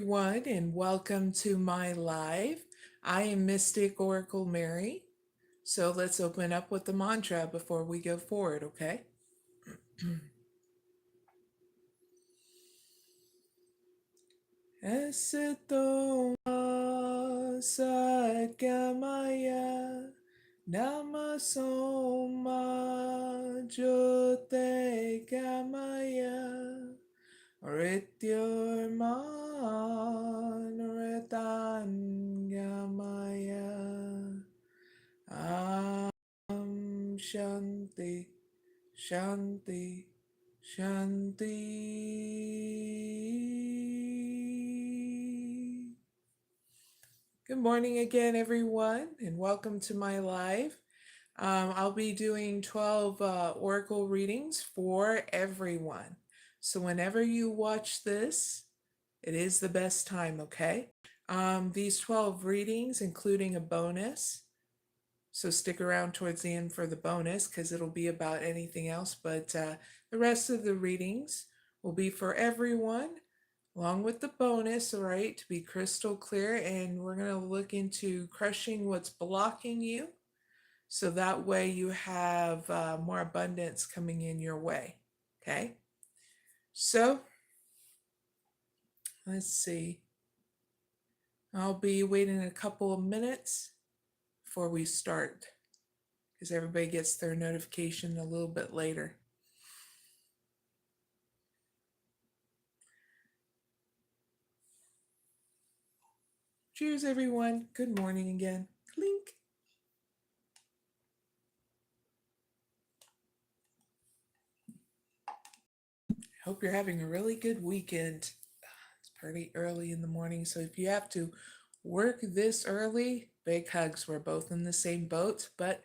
Everyone, and welcome to my live. I am Mystic Oracle Mary. So let's open up with the mantra before we go forward, okay? Esito 𝐖ᴇʟᴄᴏᴍᴇ Namasoma Jyotigamaya Rityormanritangamaya Shanti, Shanti, Shanti. Good morning again, everyone, and welcome to my live. I'll be doing 12 oracle readings for everyone. So whenever you watch this, it is the best time, okay? These 12 readings, including a bonus, so stick around towards the end for the bonus because it'll be about anything else. But the rest of the readings will be for everyone, along with the bonus, all right, to be crystal clear. And we're going to look into crushing what's blocking you. So that way you have more abundance coming in your way. Okay. So let's see. I'll be waiting a couple of minutes before we start, because everybody gets their notification a little bit later. Cheers, everyone. Good morning again. Clink. Hope you're having a really good weekend. It's pretty early in the morning, so if you have to work this early, big hugs. We're both in the same boat, but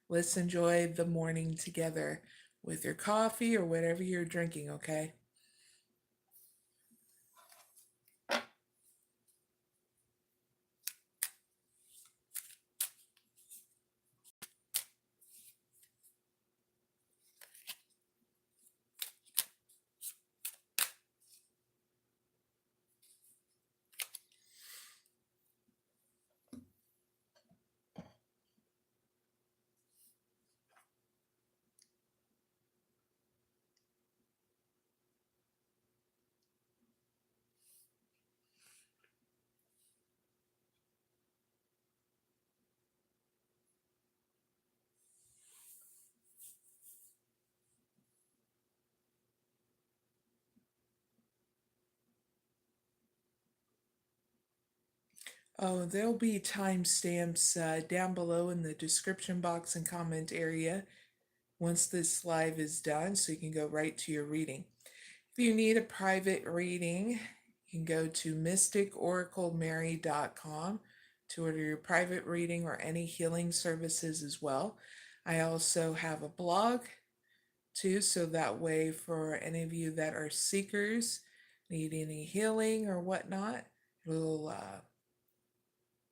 let's enjoy the morning together with your coffee or whatever you're drinking, okay? Oh, there'll be timestamps down below in the description box and comment area once this live is done, so you can go right to your reading. If you need a private reading, you can go to mysticoraclemary.com to order your private reading or any healing services as well. I also have a blog too, so that way for any of you that are seekers, need any healing or whatnot, little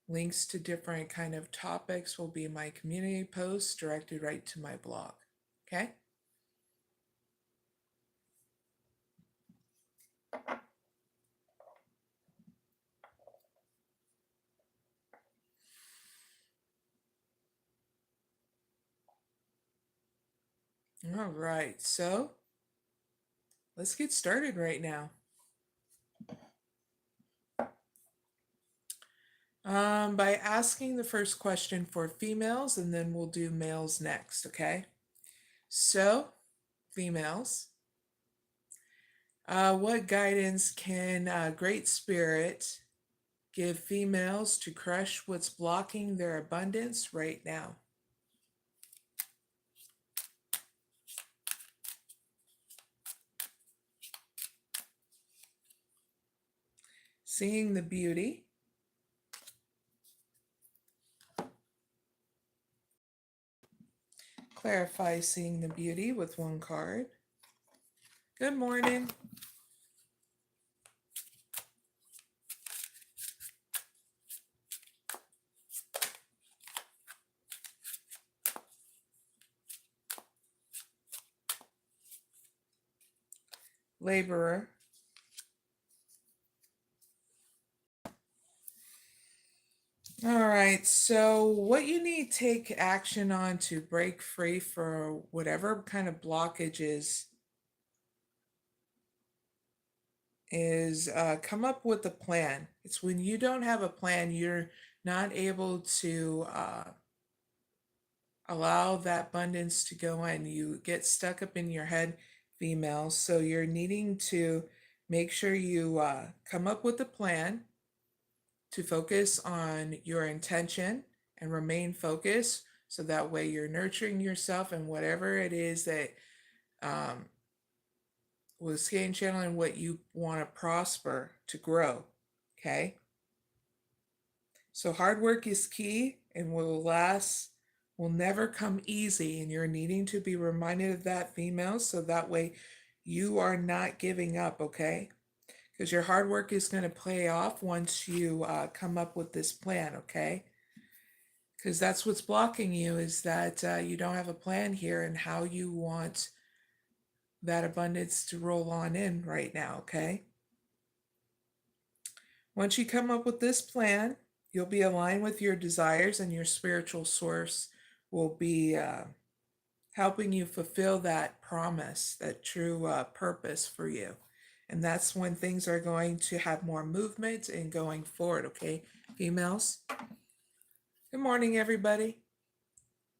links to different kind of topics will be in my community posts directed right to my blog. Okay. All right, so let's get started right now. By asking the first question for females, and then we'll do males next, okay? So, females, what guidance can Great Spirit give females to crush what's blocking their abundance right now? Seeing the beauty. Clarify seeing the beauty with one card. Good morning. Laborer. All right, so what you need to take action on to break free for whatever kind of blockages is come up with a plan. It's when you don't have a plan, you're not able to allow that abundance to go in. You get stuck up in your head, females. So you're needing to make sure you come up with a plan to focus on your intention and remain focused. So that way you're nurturing yourself and whatever it is that um, with scan channeling what you want to prosper to grow. Okay. So hard work is key and will never come easy. And you're needing to be reminded of that, females, so that way you are not giving up, okay? Because your hard work is going to pay off once you come up with this plan, okay? Because that's what's blocking you, is that you don't have a plan here and how you want that abundance to roll on in right now, okay? Once you come up with this plan, you'll be aligned with your desires, and your spiritual source will be helping you fulfill that promise, that true purpose for you. And that's when things are going to have more movement and going forward, okay, females? Good morning, everybody.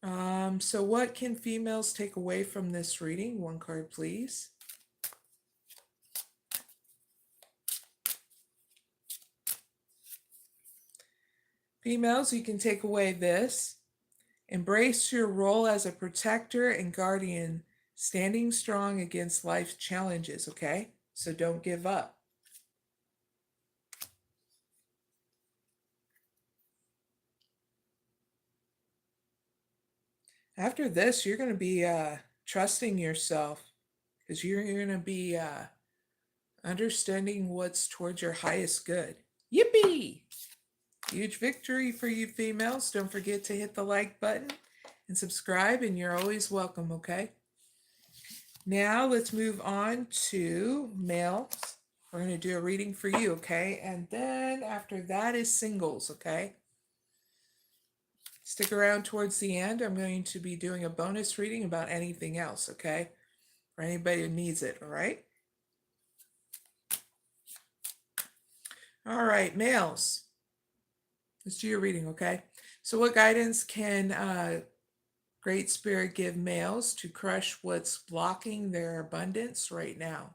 So what can females take away from this reading? One card, please. Females, you can take away this. Embrace your role as a protector and guardian, standing strong against life's challenges, okay? So don't give up. After this, you're going to be trusting yourself, because you're going to be understanding what's towards your highest good. Yippee! Huge victory for you, females. Don't forget to hit the like button and subscribe, and you're always welcome, okay? Now let's move on to males. We're going to do a reading for you, okay? And then after that is singles, okay? Stick around towards the end. I'm going to be doing a bonus reading about anything else, okay? For anybody who needs it, all right? All right, males. Let's do your reading, okay? So what guidance can Great Spirit give males to crush what's blocking their abundance right now?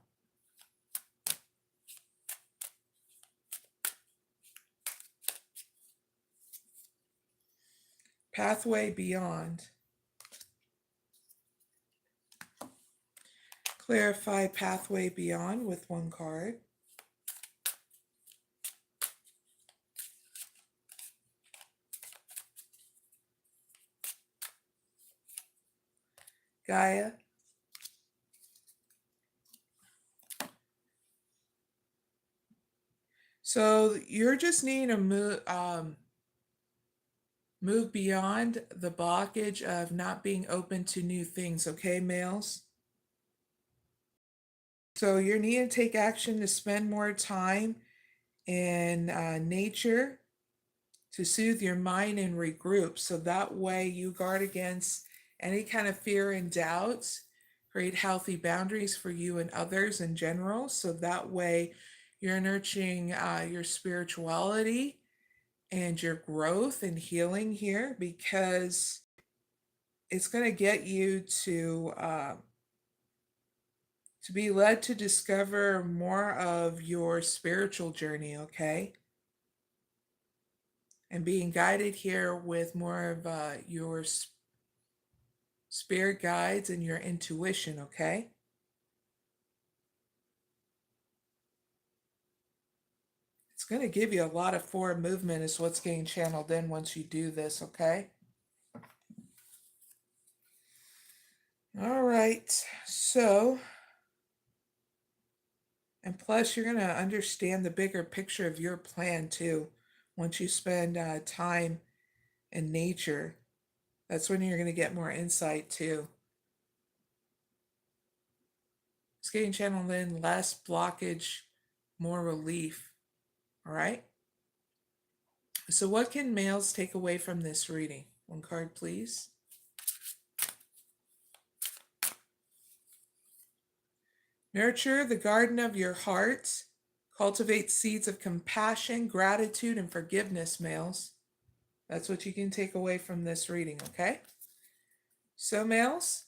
Pathway beyond. Clarify pathway beyond with one card. Gaia. So you're just needing to move beyond the blockage of not being open to new things, okay, males? So you're needing to take action to spend more time in nature to soothe your mind and regroup. So that way you guard against any kind of fear and doubts, create healthy boundaries for you and others in general. So that way you're nurturing your spirituality and your growth and healing here, because it's going to get you to be led to discover more of your spiritual journey, okay? And being guided here with more of your spirit guides and your intuition, okay? It's going to give you a lot of forward movement is what's getting channeled in once you do this, okay? All right, so, and plus you're going to understand the bigger picture of your plan too. Once you spend time in nature, that's when you're going to get more insight too. It's getting channeled in, less blockage, more relief. All right. So what can males take away from this reading? One card, please. Nurture the garden of your heart. Cultivate seeds of compassion, gratitude, and forgiveness, males. That's what you can take away from this reading, okay? So, males,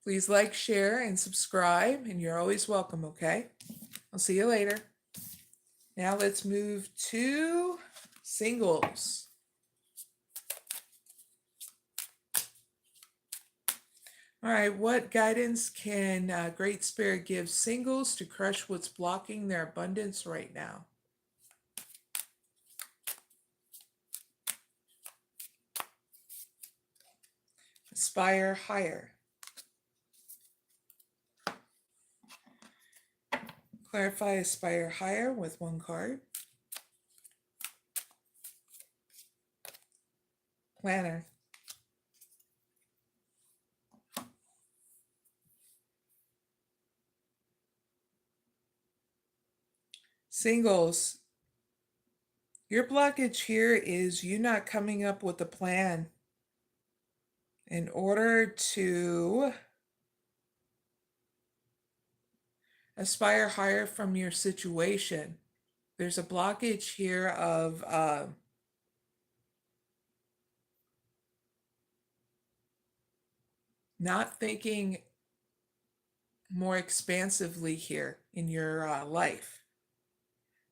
please like, share, and subscribe, and you're always welcome, okay? I'll see you later. Now let's move to singles. All right, what guidance can Great Spirit give singles to crush what's blocking their abundance right now? Aspire higher. Clarify aspire higher with one card. Planner. Singles. Your blockage here is you not coming up with a plan in order to aspire higher from your situation. There's a blockage here of not thinking more expansively here in your life.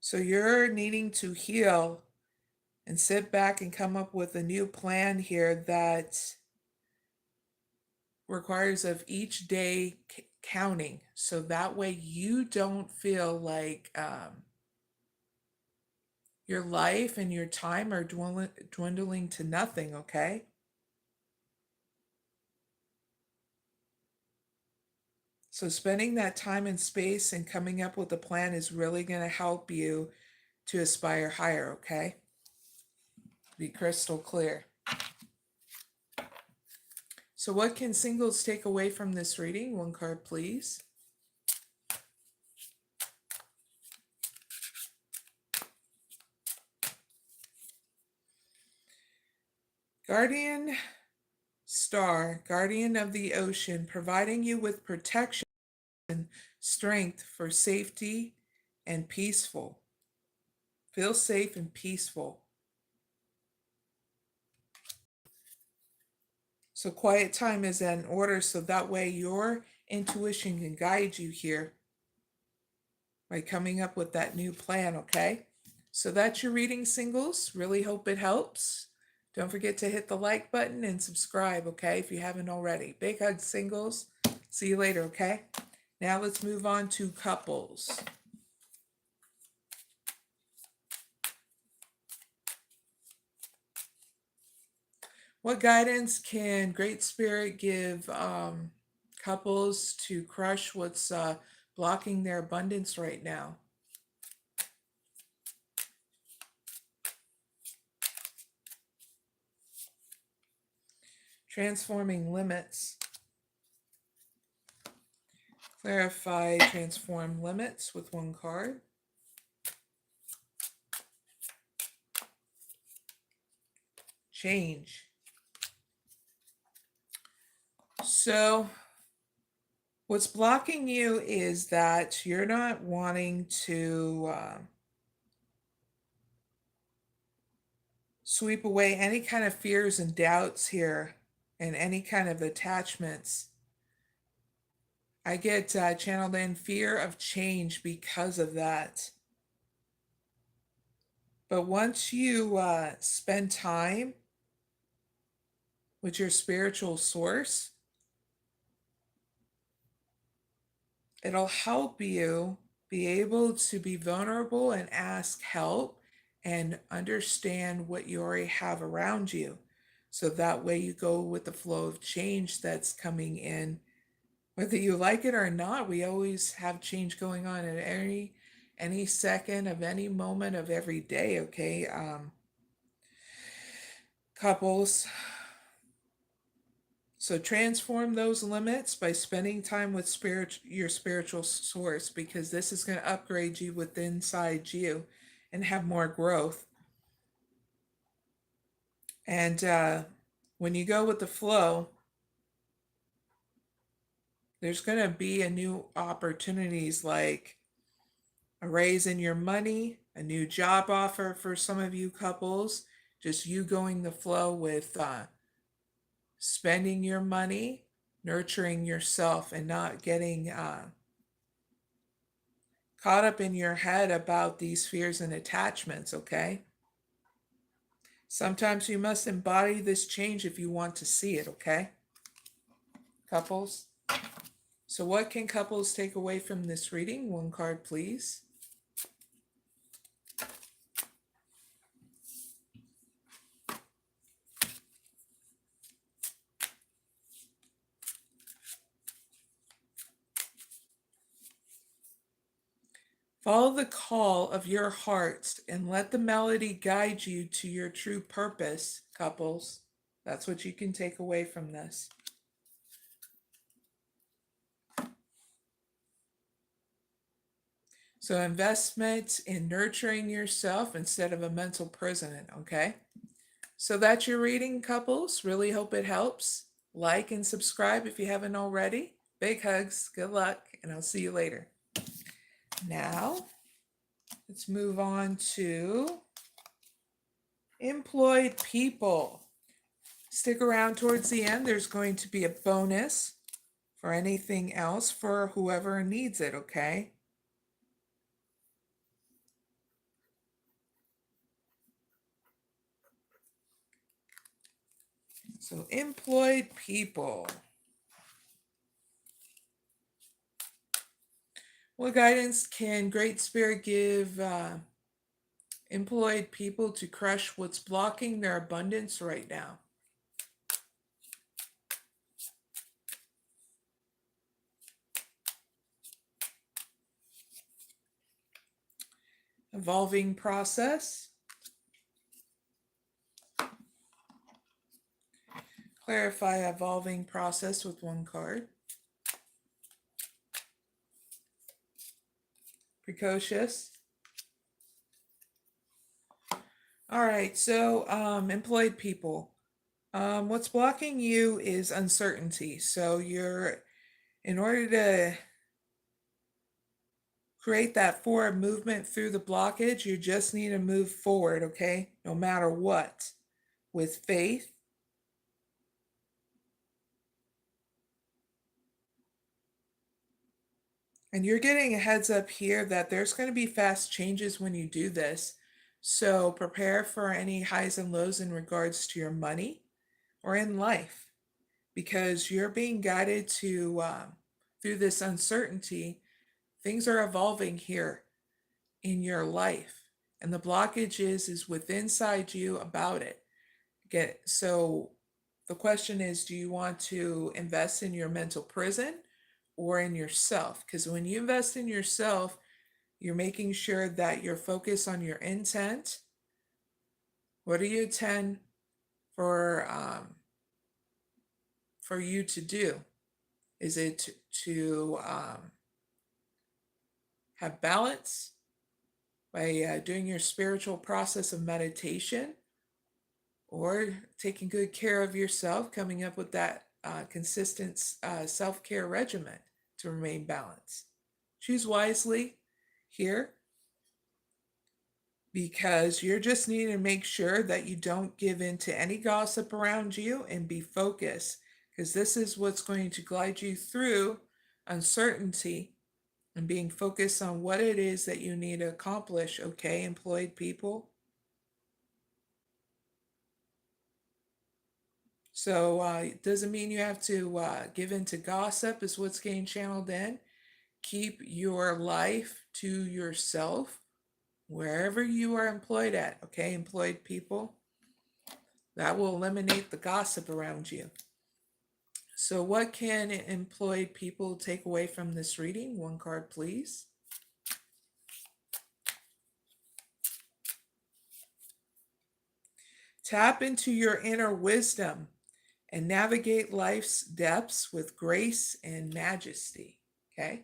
So you're needing to heal and sit back and come up with a new plan here that requires of each day counting. So that way you don't feel like your life and your time are dwindling to nothing, okay? So spending that time and space and coming up with a plan is really going to help you to aspire higher, okay? Be crystal clear. So what can singles take away from this reading? One card, please. Guardian Star, guardian of the ocean, providing you with protection and strength for safety and peaceful. Feel safe and peaceful. So quiet time is in order, so that way your intuition can guide you here by coming up with that new plan, okay? So that's your reading, singles. Really hope it helps. Don't forget to hit the like button and subscribe, okay, if you haven't already. Big hugs, singles. See you later, okay? Now let's move on to couples. What guidance can Great Spirit give couples to crush what's blocking their abundance right now? Transforming limits. Clarify transform limits with one card. Change. So what's blocking you is that you're not wanting to sweep away any kind of fears and doubts here and any kind of attachments. I get channeled in fear of change because of that. But once you spend time with your spiritual source, it'll help you be able to be vulnerable and ask help and understand what you already have around you. So that way you go with the flow of change that's coming in. Whether you like it or not, we always have change going on at any second of any moment of every day, okay? Couples. So transform those limits by spending time with your spiritual source, because this is going to upgrade you within inside you and have more growth. And when you go with the flow, there's going to be a new opportunities like a raise in your money, a new job offer for some of you couples, just you going the flow with spending your money, nurturing yourself, and not getting caught up in your head about these fears and attachments, okay? Sometimes you must embody this change if you want to see it, okay? Couples. So what can couples take away from this reading? One card, please. Follow the call of your hearts and let the melody guide you to your true purpose, couples. That's what you can take away from this. So investment in nurturing yourself instead of a mental prison, okay? So that's your reading, couples. Really hope it helps. Like and subscribe if you haven't already. Big hugs, good luck, and I'll see you later. Now, let's move on to employed people. Stick around towards the end. There's going to be a bonus for anything else for whoever needs it, okay? So employed people. What guidance can Great Spirit give employed people to crush what's blocking their abundance right now? Evolving process. Clarify evolving process with one card. Precocious. All right, so employed people. What's blocking you is uncertainty. So in order to create that forward movement through the blockage, you just need to move forward, okay? No matter what, with faith. And you're getting a heads up here that there's going to be fast changes when you do this. So prepare for any highs and lows in regards to your money or in life, because you're being guided to, through this uncertainty, things are evolving here in your life. And the blockage is within inside you about it. So the question is, do you want to invest in your mental prison or in yourself? Because when you invest in yourself, you're making sure that you're focused on your intent. What do you intend for you to do? Is it to have balance by doing your spiritual process of meditation, or taking good care of yourself, coming up with that consistent self-care regimen to remain balanced? Choose wisely here, because you're just needing to make sure that you don't give in to any gossip around you and be focused, because this is what's going to glide you through uncertainty and being focused on what it is that you need to accomplish, okay, employed people? So it doesn't mean you have to give in to gossip is what's getting channeled in. Keep your life to yourself wherever you are employed at, okay, employed people? That will eliminate the gossip around you. So what can employed people take away from this reading? One card, please. Tap into your inner wisdom and navigate life's depths with grace and majesty, okay?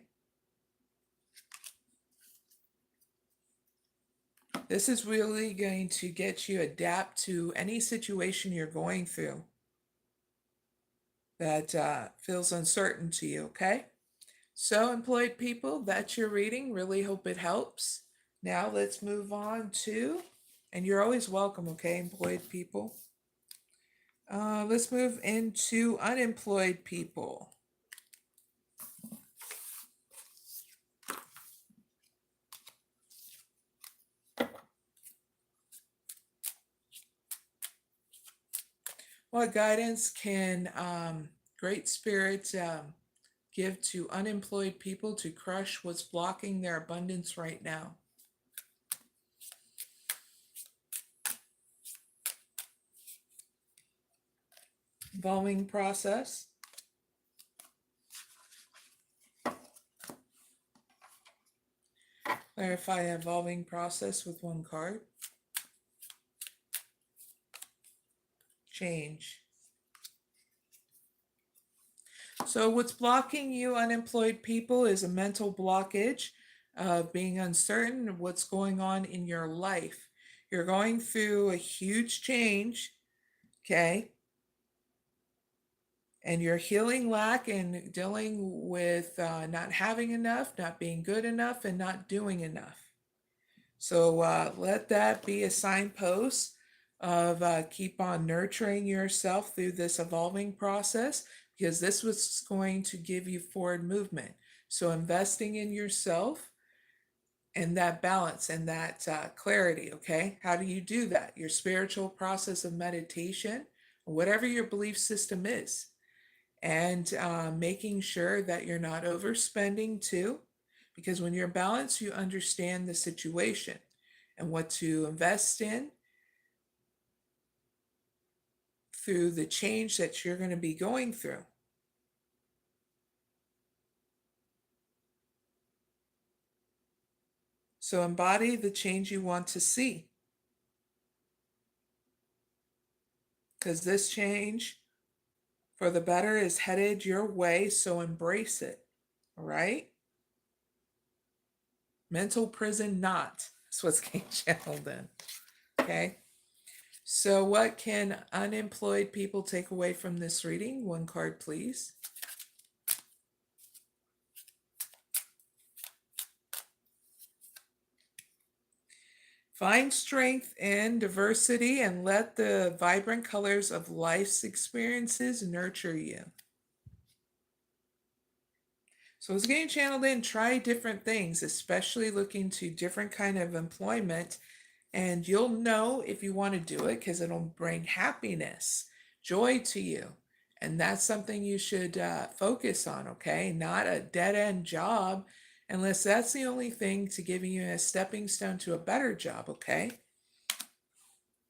This is really going to get you adapt to any situation you're going through that feels uncertain to you, okay? So, employed people, that's your reading. Really hope it helps. Now let's move on to, and you're always welcome, okay, employed people. Let's move into unemployed people. What guidance can Great Spirit give to unemployed people to crush what's blocking their abundance right now? Evolving process. Clarify evolving process with one card. Change. So what's blocking you unemployed people is a mental blockage of being uncertain of what's going on in your life. You're going through a huge change, okay? And you're healing lack and dealing with not having enough, not being good enough, and not doing enough. So let that be a signpost of keep on nurturing yourself through this evolving process, because this was going to give you forward movement. So investing in yourself and that balance and that clarity, okay? How do you do that? Your spiritual process of meditation, whatever your belief system is, and making sure that you're not overspending too, because when you're balanced, you understand the situation and what to invest in through the change that you're going to be going through. So embody the change you want to see, because this change for the better is headed your way, so embrace it, all right? Mental prison not. That's what's getting channeled in, okay? So what can unemployed people take away from this reading? One card, please. Find strength in diversity and let the vibrant colors of life's experiences nurture you. So it's getting channeled in, try different things, especially looking to different kind of employment. And you'll know if you want to do it because it'll bring happiness, joy to you. And that's something you should focus on, okay? Not a dead-end job, unless that's the only thing to give you a stepping stone to a better job, okay?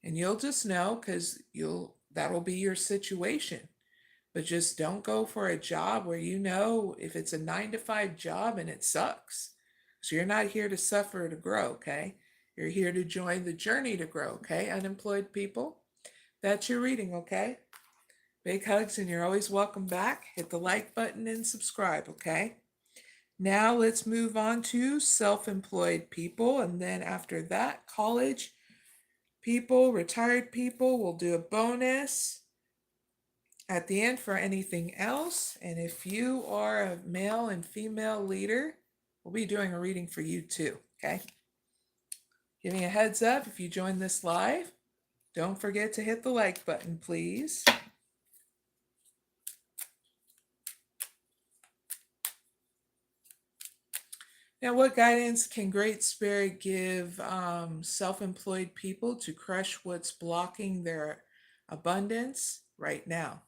And you'll just know because that'll be your situation. But just don't go for a job where you know if it's a 9 to 5 job and it sucks. So you're not here to suffer to grow, okay? You're here to join the journey to grow, okay? Unemployed people. That's your reading, okay? Big hugs, and you're always welcome back. Hit the like button and subscribe, okay? Now let's move on to self-employed people, and then after that, college people, retired people. We'll do a bonus at the end for anything else. And if you are a male and female leader, we'll be doing a reading for you too, okay? Giving a heads up, if you join this live, don't forget to hit the like button, please. Now, what guidance can Great Spirit give self-employed people to crush what's blocking their abundance right now?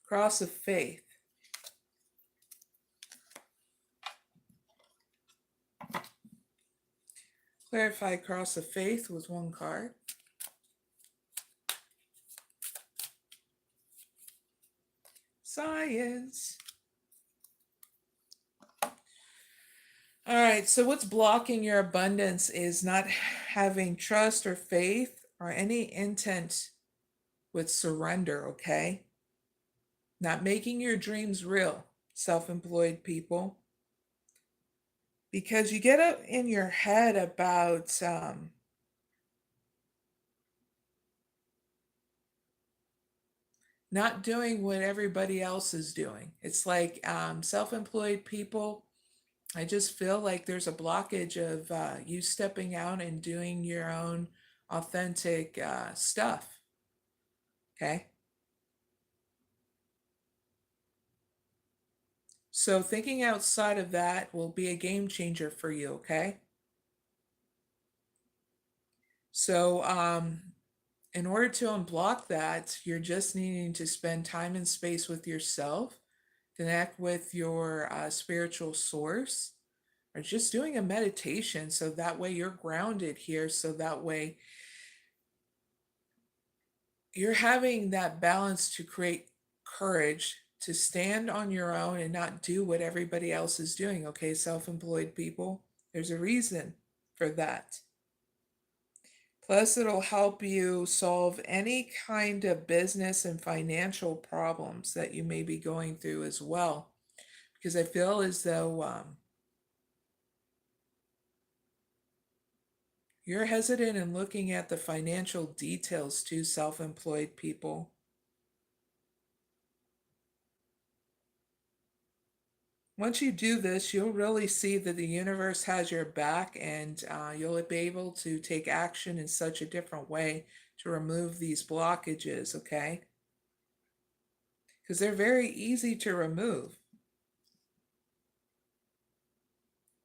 Cross of Faith. Clarify Cross of Faith with one card. Science. All right, so what's blocking your abundance is not having trust or faith or any intent with surrender, okay? not making your dreams real, self-employed people, because you get up in your head about not doing what everybody else is doing. It's like self-employed people, I just feel like there's a blockage of you stepping out and doing your own authentic stuff. Okay. So thinking outside of that will be a game changer for you. Okay. So in order to unblock that, you're just needing to spend time and space with yourself, connect with your spiritual source, or just doing a meditation so that way you're grounded here, so that way you're having that balance to create courage to stand on your own and not do what everybody else is doing. Okay, self-employed people, there's a reason for that. Plus, it'll help you solve any kind of business and financial problems that you may be going through as well. Because I feel as though you're hesitant in looking at the financial details to self-employed people. Once you do this, you'll really see that the universe has your back, and you'll be able to take action in such a different way to remove these blockages, okay? Because they're very easy to remove.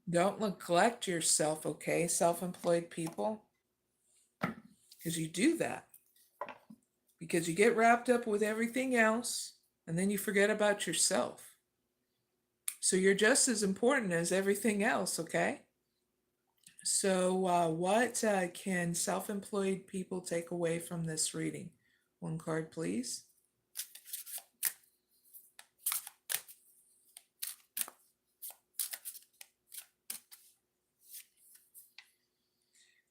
Don't neglect yourself, okay, self-employed people? Because you do that. Because you get wrapped up with everything else, and then you forget about yourself. So you're just as important as everything else, okay? So what can self-employed people take away from this reading? One card, please.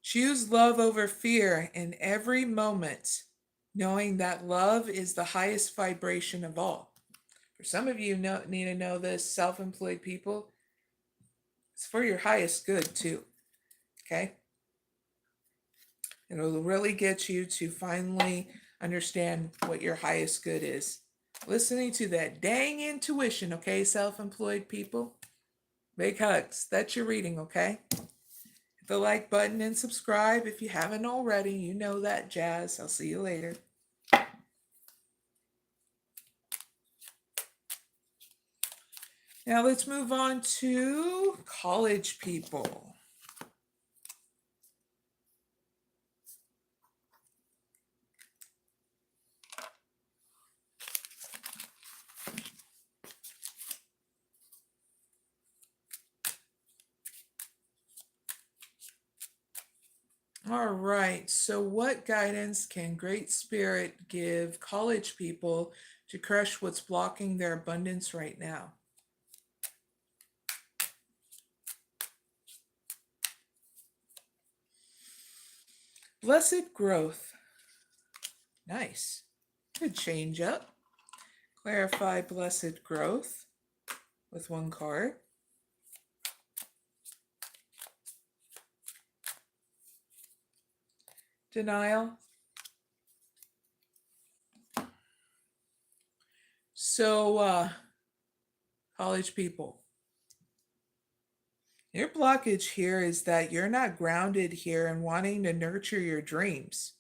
Choose love over fear in every moment, knowing that love is the highest vibration of all. For some of you need to know this, self-employed people, it's for your highest good too, okay? It'll really get you to finally understand what your highest good is. Listening to that dang intuition, okay, self-employed people? Big hugs. That's your reading, okay? Hit the like button and subscribe if you haven't already. You know that jazz. I'll see you later. Now let's move on to college people. All right, so what guidance can Great Spirit give college people to crush what's blocking their abundance right now? Blessed growth. Nice. Good change up. Clarify blessed growth with one card. Denial. So, college people, your blockage here is that you're not grounded here and wanting to nurture your dreams.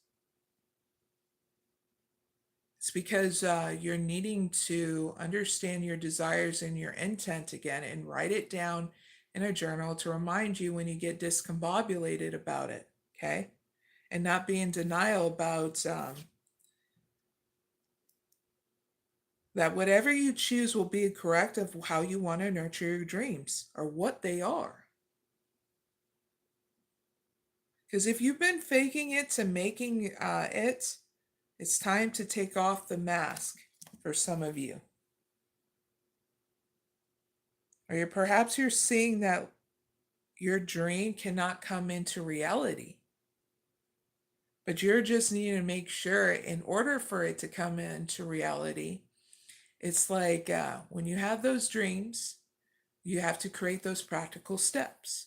It's because you're needing to understand your desires and your intent again and write it down in a journal to remind you when you get discombobulated about it, okay? And not be in denial about that whatever you choose will be correct of how you want to nurture your dreams or what they are. Because if you've been faking it to making it, it's time to take off the mask for some of you. Or perhaps you're seeing that your dream cannot come into reality. But you're just needing to make sure in order for it to come into reality, It's like when you have those dreams, you have to create those practical steps.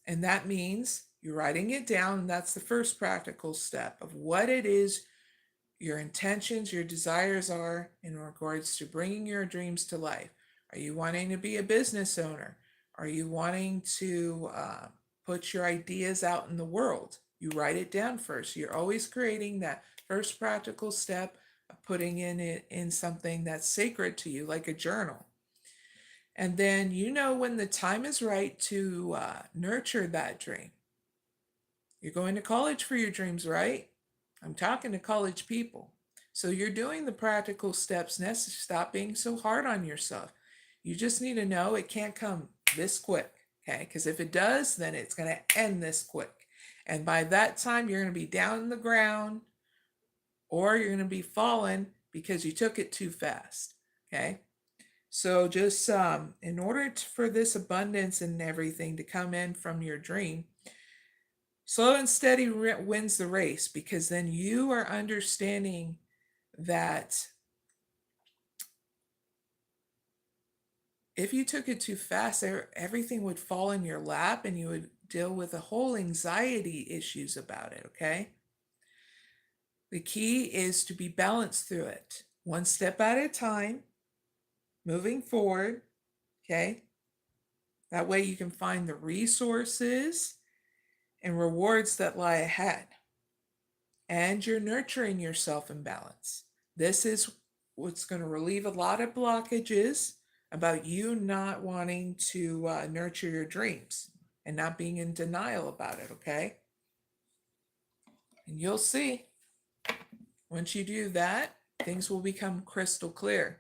And that means you're writing it down. And that's the first practical step of what it is your intentions, your desires are in regards to bringing your dreams to life. Are you wanting to be a business owner? Are you wanting to put your ideas out in the world? You write it down first. You're always creating that first practical step of putting it in something that's sacred to you, like a journal. And then you know when the time is right to nurture that dream. You're going to college for your dreams, right? I'm talking to college people. So you're doing the practical steps necessary. Stop being so hard on yourself. You just need to know it can't come this quick, okay? Because if it does, then it's going to end this quick. And by that time, you're going to be down in the ground or you're going to be falling because you took it too fast, okay? So just in order for this abundance and everything to come in from your dream, slow and steady wins the race, because then you are understanding that if you took it too fast, everything would fall in your lap and you would deal with a whole anxiety issues about it, okay? The key is to be balanced through it, one step at a time, moving forward, okay? That way you can find the resources and rewards that lie ahead. And you're nurturing yourself in balance. This is what's going to relieve a lot of blockages about you not wanting to nurture your dreams and not being in denial about it, okay? And you'll see, once you do that, things will become crystal clear.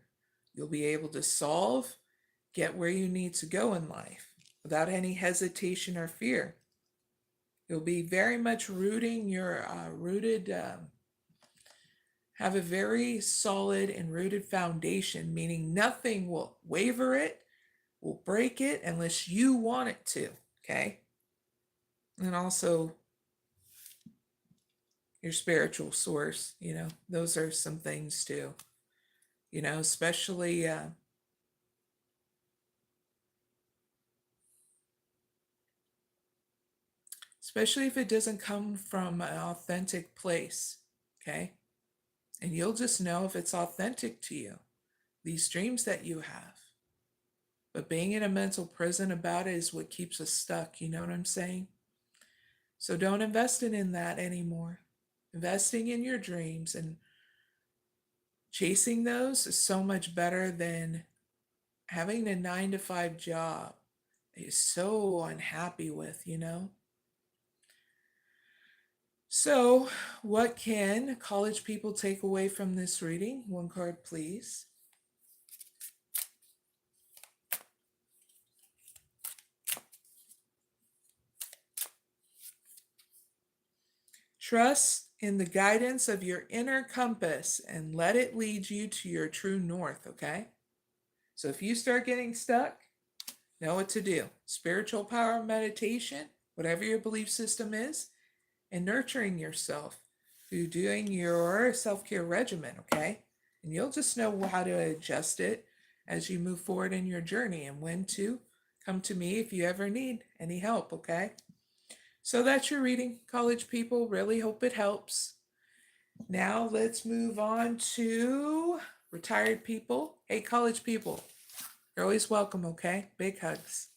You'll be able to solve, get where you need to go in life without any hesitation or fear. You'll be very much have a very solid and rooted foundation, meaning nothing will waver it, will break it unless you want it to, okay? And also your spiritual source, those are some things too, especially if it doesn't come from an authentic place, okay? And you'll just know if it's authentic to you, these dreams that you have. But being in a mental prison about it is what keeps us stuck, you know what I'm saying? So don't invest in that anymore. Investing in your dreams and chasing those is so much better than having a 9-to-5 job that you're so unhappy with. So, what can college people take away from this reading? One card, please. Trust in the guidance of your inner compass and let it lead you to your true north, okay? So if you start getting stuck, know what to do. Spiritual power meditation, whatever your belief system is, and nurturing yourself through doing your self-care regimen, okay? And you'll just know how to adjust it as you move forward in your journey and when to come to me if you ever need any help, okay? So that's your reading, college people. Really hope it helps. Now let's move on to retired people. Hey, college people, you're always welcome, okay? Big hugs.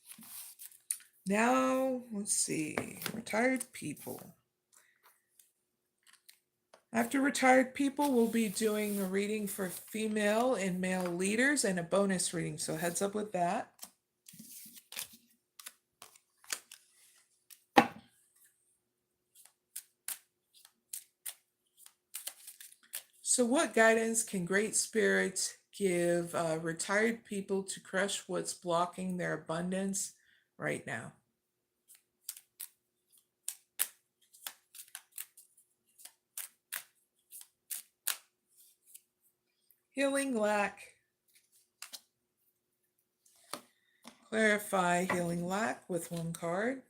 Now, let's see, retired people. After retired people, we'll be doing a reading for female and male leaders and a bonus reading, so heads up with that. So what guidance can Great Spirit give retired people to crush what's blocking their abundance right now? Healing lack. Clarify healing lack with one card.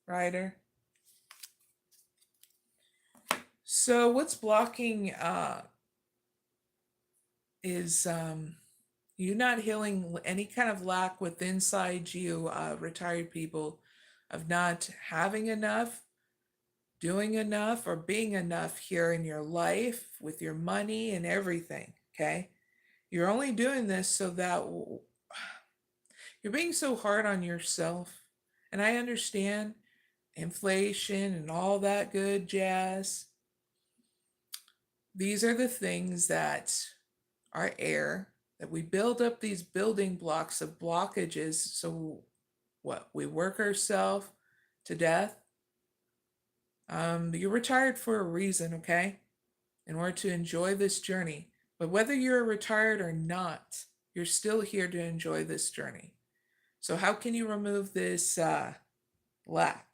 Rider. So what's blocking is you not healing any kind of lack with inside you, retired people, of not having enough, doing enough, or being enough here in your life with your money and everything. Okay. You're only doing this so that you're being so hard on yourself. And I understand inflation and all that good jazz. These are the things that are air, that we build up these building blocks of blockages. So what? We work ourselves to death. You're retired for a reason, okay? In order to enjoy this journey. But whether you're retired or not, you're still here to enjoy this journey. So how can you remove this lack?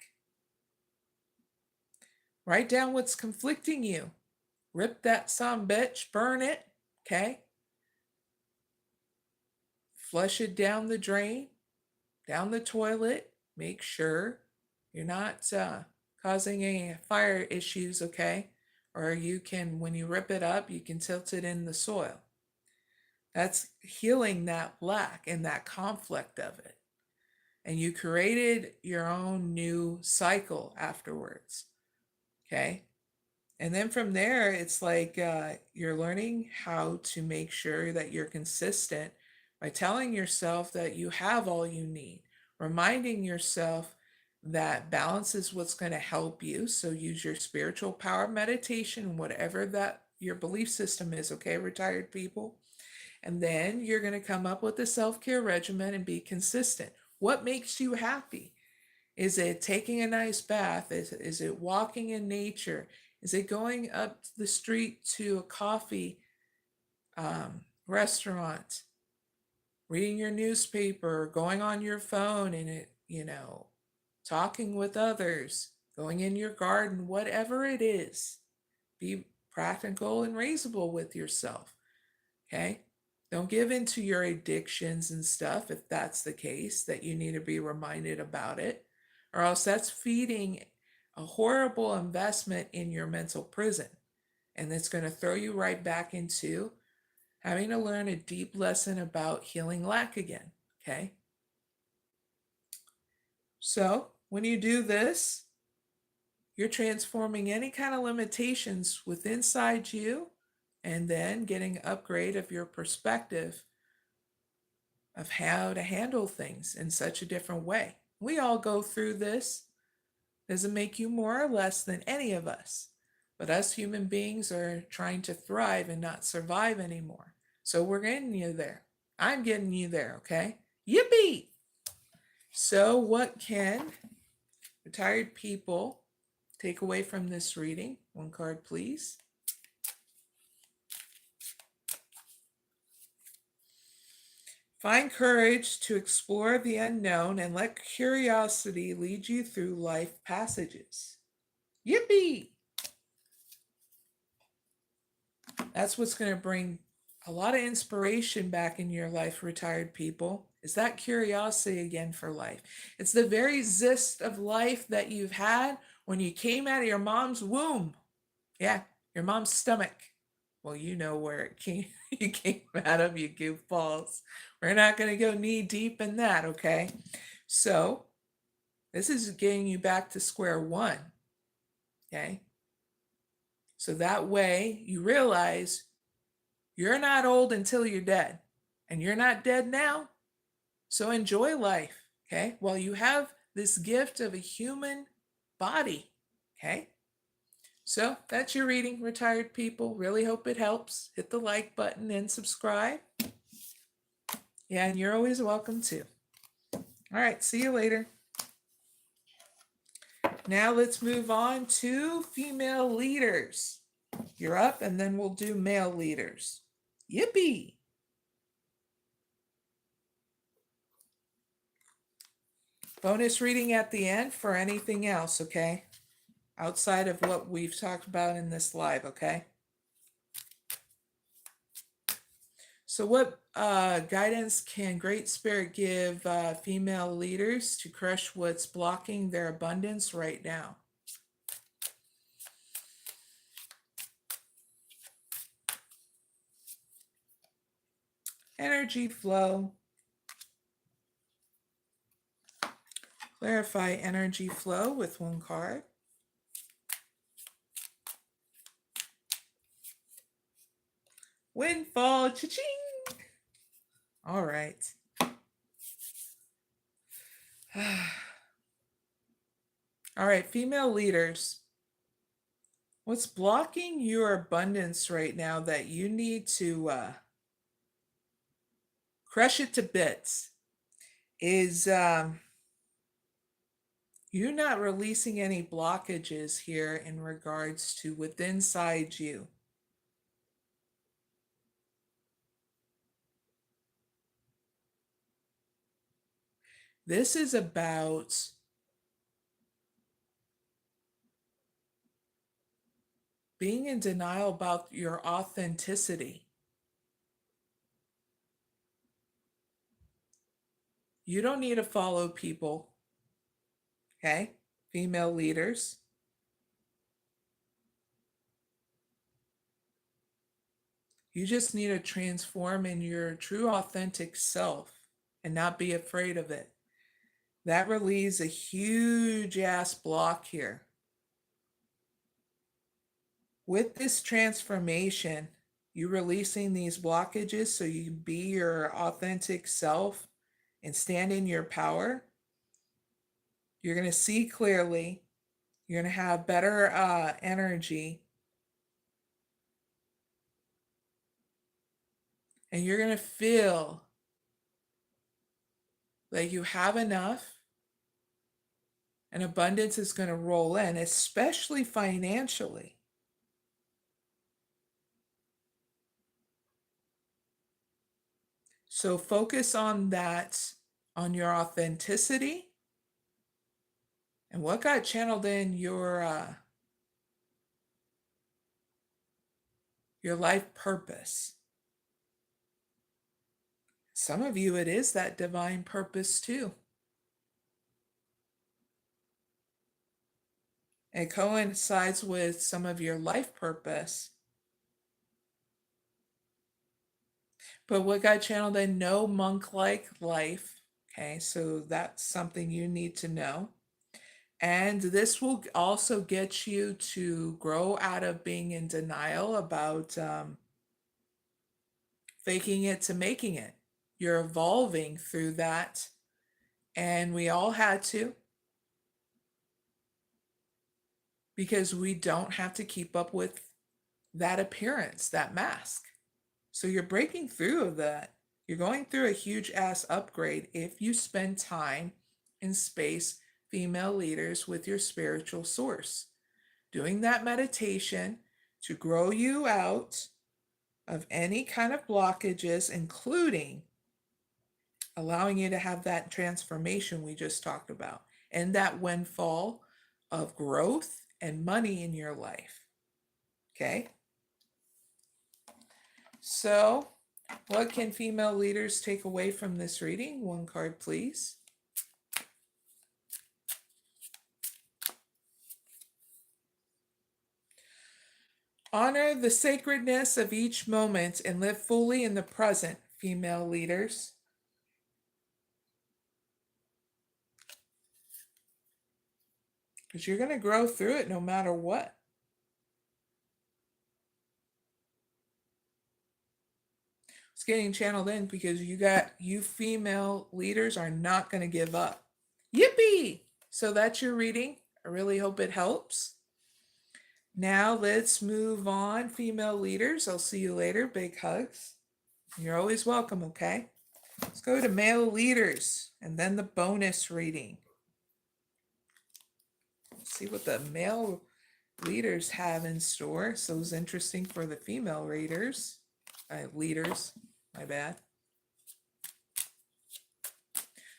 Write down what's conflicting you. Rip that some bitch, burn it, okay? Flush it down the drain, down the toilet. Make sure you're not causing any fire issues, okay? Or you can, when you rip it up, you can tilt it in the soil. That's healing that lack and that conflict of it. And you created your own new cycle afterwards, okay? And then from there, it's like you're learning how to make sure that you're consistent by telling yourself that you have all you need, reminding yourself that balance is what's going to help you. So use your spiritual power meditation, whatever that your belief system is, okay, retired people. And then you're going to come up with a self-care regimen and be consistent. What makes you happy? Is it taking a nice bath? Is it walking in nature? Is it going up the street to a coffee restaurant, reading your newspaper, going on your phone and talking with others, going in your garden, whatever it is? Be practical and reasonable with yourself, okay? Don't give in to your addictions and stuff if that's the case, that you need to be reminded about it, or else that's feeding a horrible investment in your mental prison. And it's going to throw you right back into having to learn a deep lesson about healing lack again, okay? So when you do this, you're transforming any kind of limitations within inside you and then getting an upgrade of your perspective of how to handle things in such a different way. We all go through this. Doesn't make you more or less than any of us. But us human beings are trying to thrive and not survive anymore. So we're getting you there. I'm getting you there, okay? Yippee! So what can retired people take away from this reading? One card, please. Find courage to explore the unknown and let curiosity lead you through life passages. Yippee! That's what's going to bring a lot of inspiration back in your life, retired people, is that curiosity again for life. It's the very zest of life that you've had when you came out of your mom's womb. Yeah, your mom's stomach. Well, you know where it came, you came out of, you goofballs. We're not going to go knee deep in that, okay? So this is getting you back to square one, okay? So that way you realize you're not old until you're dead, and you're not dead now. So enjoy life, okay? While you have this gift of a human body, okay? So that's your reading, retired people. Really hope it helps. Hit the like button and subscribe. Yeah, and you're always welcome too. All right, see you later. Now let's move on to female leaders. You're up, and then we'll do male leaders. Yippee! Bonus reading at the end for anything else, okay? Outside of what we've talked about in this live, okay? So what guidance can Great Spirit give female leaders to crush what's blocking their abundance right now? energy flow. Clarify energy flow with one card. Windfall, cha-ching! All right. All right, female leaders. What's blocking your abundance right now that you need to crush it to bits is you're not releasing any blockages here in regards to within inside you. This is about being in denial about your authenticity. You don't need to follow people, okay? Female leaders. You just need to transform in your true authentic self and not be afraid of it. That relieves a huge ass block here. With this transformation, you releasing these blockages so you can be your authentic self and stand in your power. You're going to see clearly. You're going to have better energy. And you're going to feel like you have enough and abundance is going to roll in, especially financially. So focus on that, on your authenticity and what got channeled in your life purpose. Some of you, it is that divine purpose too. It coincides with some of your life purpose. But what got channeled in, no monk-like life. Okay, so that's something you need to know. And this will also get you to grow out of being in denial about faking it to making it. You're evolving through that. And we all had to, because we don't have to keep up with that appearance, that mask. So you're breaking through of that. You're going through a huge ass upgrade if you spend time and space, female leaders, with your spiritual source. Doing that meditation to grow you out of any kind of blockages, including allowing you to have that transformation we just talked about and that windfall of growth and money in your life. Okay? So, what can female leaders take away from this reading? One card, please. Honor the sacredness of each moment and live fully in the present, female leaders. Because you're going to grow through it no matter what. It's getting channeled in because you female leaders are not going to give up. Yippee! So that's your reading. I really hope it helps. Now let's move on, female leaders. I'll see you later. Big hugs. You're always welcome, okay? Let's go to male leaders and then the bonus reading. Let's see what the male leaders have in store. So it's interesting for the female leaders, my bad.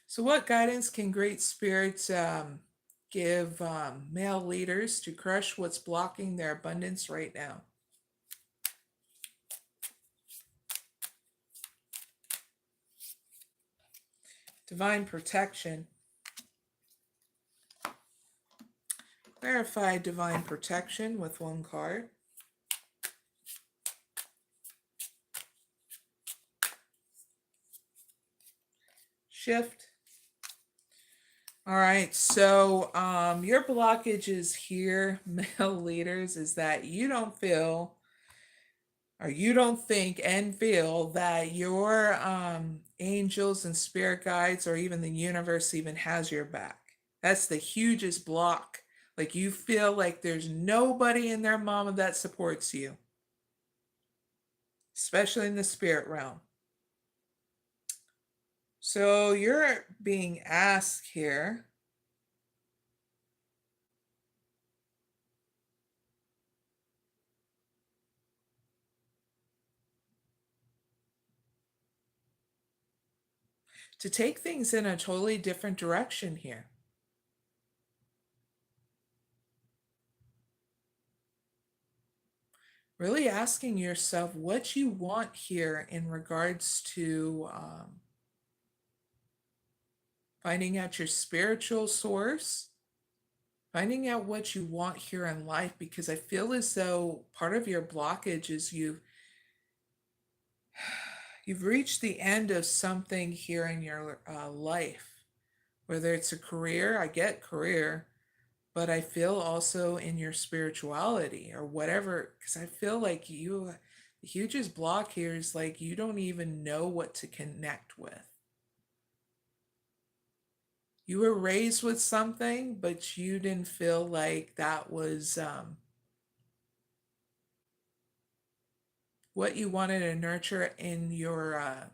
So what guidance can Great Spirit give male leaders to crush what's blocking their abundance right now? Divine protection. Clarify divine protection with one card. shift. All right, so your blockages here, male leaders, is that you don't feel, or you don't think and feel that your angels and spirit guides or even the universe even has your back. That's the hugest block. Like you feel like there's nobody in their mama that supports you, especially in the spirit realm. So you're being asked here to take things in a totally different direction here. Really asking yourself what you want here in regards to finding out your spiritual source, finding out what you want here in life, because I feel as though part of your blockage is you've reached the end of something here in your life, whether it's a career. I get career, but I feel also in your spirituality or whatever, because I feel like the hugest block here is like you don't even know what to connect with. You were raised with something, but you didn't feel like that was what you wanted to nurture in your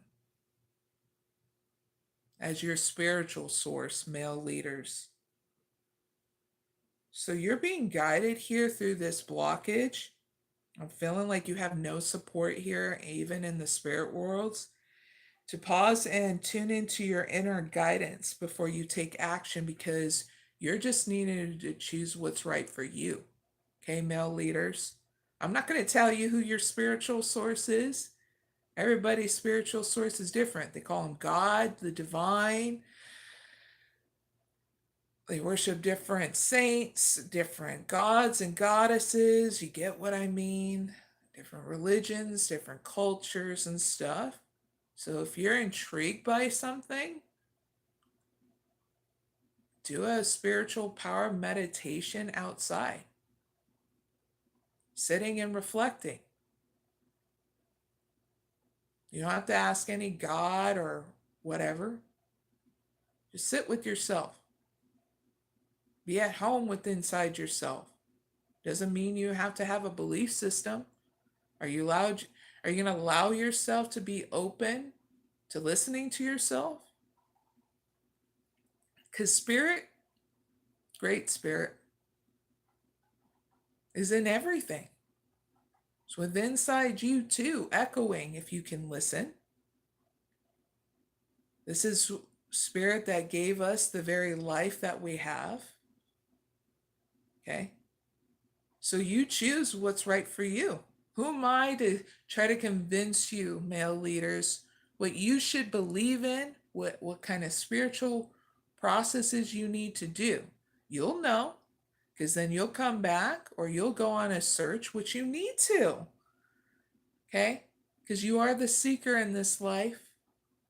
as your spiritual source, male leaders. So you're being guided here through this blockage. I'm feeling like you have no support here, even in the spirit worlds, to pause and tune into your inner guidance before you take action, because you're just needing to choose what's right for you. Okay, male leaders. I'm not going to tell you who your spiritual source is. Everybody's spiritual source is different. They call him God, the divine. They worship different saints, different gods and goddesses. You get what I mean? Different religions, different cultures and stuff. So if you're intrigued by something, do a spiritual power meditation outside, sitting and reflecting. You don't have to ask any God or whatever. Just sit with yourself. Be at home with inside yourself. Doesn't mean you have to have a belief system. Are you going to allow yourself to be open to listening to yourself? Because spirit, great spirit, is in everything. It's within inside you too, echoing if you can listen. This is spirit that gave us the very life that we have. Okay? So you choose what's right for you. Who am I to try to convince you, male leaders, what you should believe in, what kind of spiritual processes you need to do? You'll know, because then you'll come back or you'll go on a search, which you need to. Okay? Because you are the seeker in this life,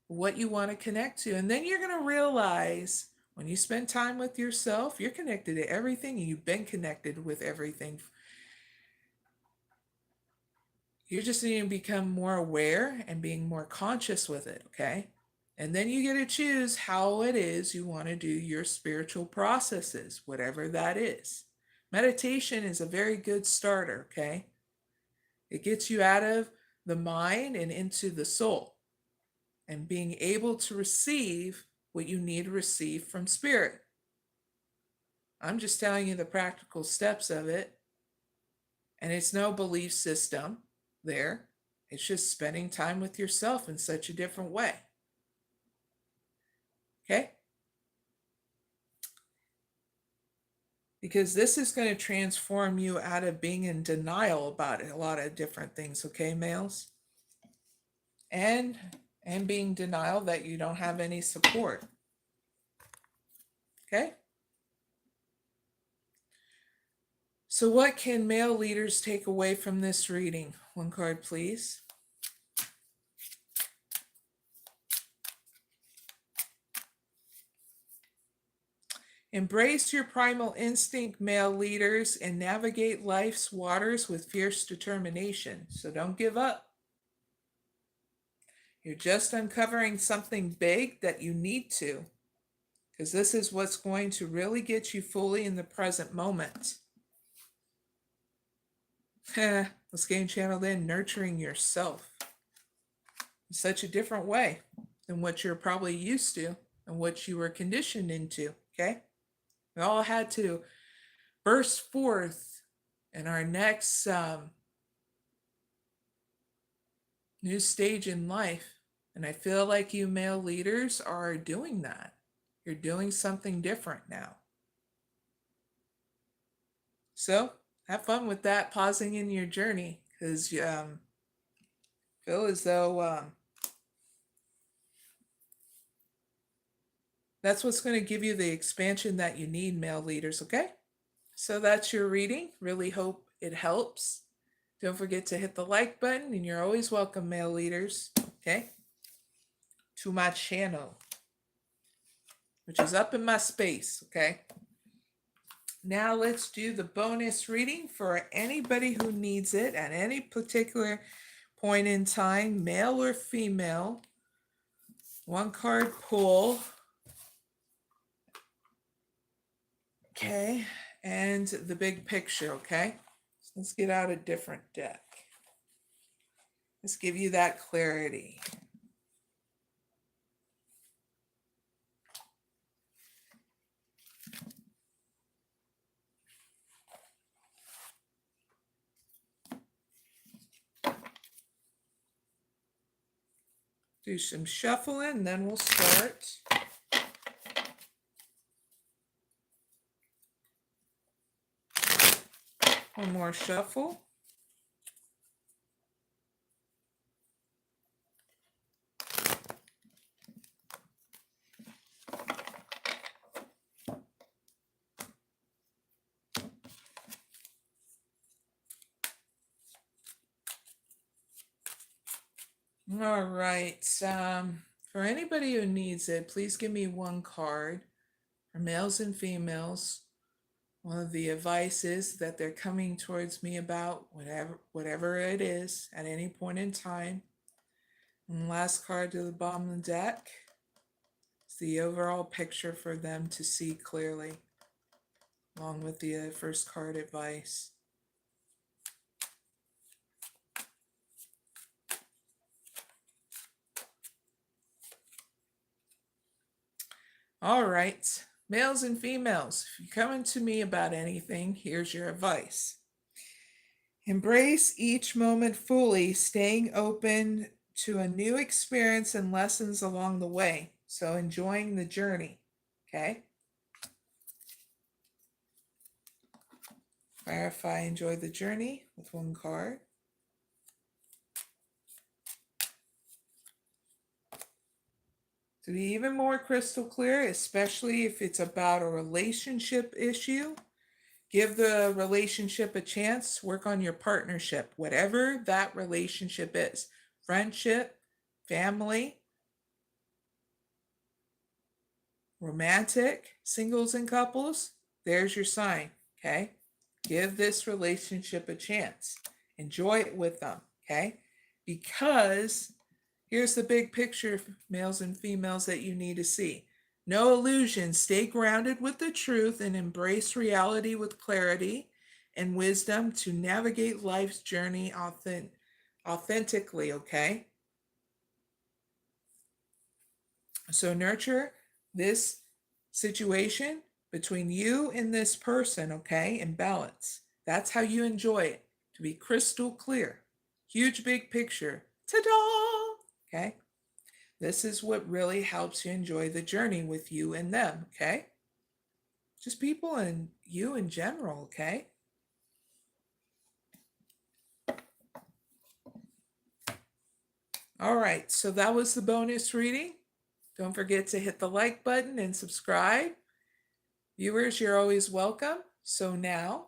what you want to connect to. And then you're going to realize when you spend time with yourself, you're connected to everything and you've been connected with everything. You're just needing to become more aware and being more conscious with it, okay? And then you get to choose how it is you want to do your spiritual processes, whatever that is. Meditation is a very good starter, okay? It gets you out of the mind and into the soul and being able to receive what you need to receive from spirit. I'm just telling you the practical steps of it. And it's no belief system there. It's just spending time with yourself in such a different way. Okay? Because this is going to transform you out of being in denial about a lot of different things, okay, males? And being denial that you don't have any support. Okay? So what can male leaders take away from this reading? One card, please. Embrace your primal instinct, male leaders, and navigate life's waters with fierce determination. So don't give up. You're just uncovering something big that you need to, because this is what's going to really get you fully in the present moment. Let's get channeled in nurturing yourself in such a different way than what you're probably used to and what you were conditioned into, okay? We all had to burst forth in our next new stage in life. And I feel like you male leaders are doing that. You're doing something different now. So have fun with that, pausing in your journey, because feel as though that's what's going to give you the expansion that you need, male leaders, okay? So that's your reading. Really hope it helps. Don't forget to hit the like button, and you're always welcome, male leaders, okay, to my channel, which is up in my space, okay? Now let's do the bonus reading for anybody who needs it at any particular point in time, male or female. One card pull. Okay, and the big picture, okay? So let's get out a different deck. Let's give you that clarity. Do some shuffling, then we'll start. One more shuffle. All right. For anybody who needs it, please give me one card for males and females. One of the advice is that they're coming towards me about whatever it is at any point in time. And the last card to the bottom of the deck is the overall picture for them to see clearly, along with the first card advice. All right, males and females, if you're coming to me about anything, here's your advice. Embrace each moment fully, staying open to a new experience and lessons along the way. So enjoying the journey, okay? Clarify, enjoy the journey with one card. To be even more crystal clear, especially if it's about a relationship issue, give the relationship a chance, work on your partnership, whatever that relationship is. Friendship, family, romantic, singles and couples, there's your sign, okay? Give this relationship a chance. Enjoy it with them, okay? Because here's the big picture, males and females, that you need to see. No illusions. Stay grounded with the truth and embrace reality with clarity and wisdom to navigate life's journey authentically, okay? So nurture this situation between you and this person, okay, in balance. That's how you enjoy it, to be crystal clear. Huge, big picture. Ta-da! Okay? This is what really helps you enjoy the journey with you and them, okay? Just people and you in general, okay? All right, so that was the bonus reading. Don't forget to hit the like button and subscribe. Viewers, you're always welcome. So now,